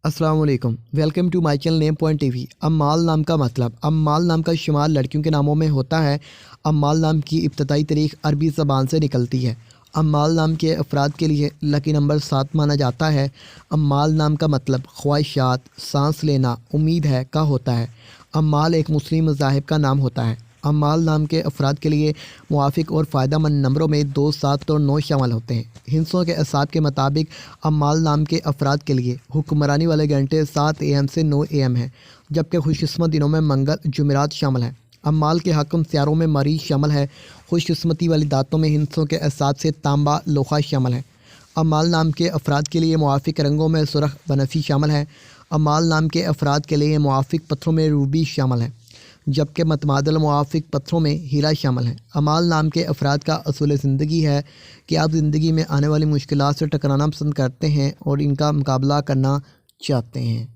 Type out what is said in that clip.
السلام علیکم، welcome to my channel name point TV وی۔ امال نام کا مطلب۔ امال نام کا شمار لڑکیوں کے ناموں میں ہوتا ہے۔ امال نام کی ابتدائی تاریخ عربی زبان سے نکلتی ہے۔ امال نام کے افراد کے لیے لکی نمبر 7 مانا جاتا ہے۔ امال نام کا مطلب خواہشات، سانس لینا، امید ہے کا ہوتا ہے۔ امال ایک مسلم مذاہب کا نام ہوتا ہے۔ امال نام کے افراد کے لیے موافق اور فائدہ مند نمبروں میں 2، 7 اور 9 شامل ہوتے ہیں۔ ہندسوں کے اعصاب کے مطابق امال نام کے افراد کے لیے حکمرانی والے گھنٹے 7 AM سے 9 AM ہیں، جبکہ خوش قسمت دنوں میں منگل، جمعرات شامل ہیں۔ امال کے حاکم سیاروں میں مریخ شامل ہے۔ خوش قسمتی والی دھاتوں میں ہندسوں کے اعصاب سے تانبا، لوہا شامل ہیں۔ امال نام کے افراد کے لیے موافق رنگوں میں سرخ، بنفشی شامل ہیں۔ امال نام کے افراد کے لیے موافق پتھروں میں روبی شامل ہیں، جبکہ متبادل موافق پتھروں میں ہیرا شامل ہیں۔ امال نام کے افراد کا اصول زندگی ہے کہ آپ زندگی میں آنے والی مشکلات سے ٹکرانا پسند کرتے ہیں اور ان کا مقابلہ کرنا چاہتے ہیں۔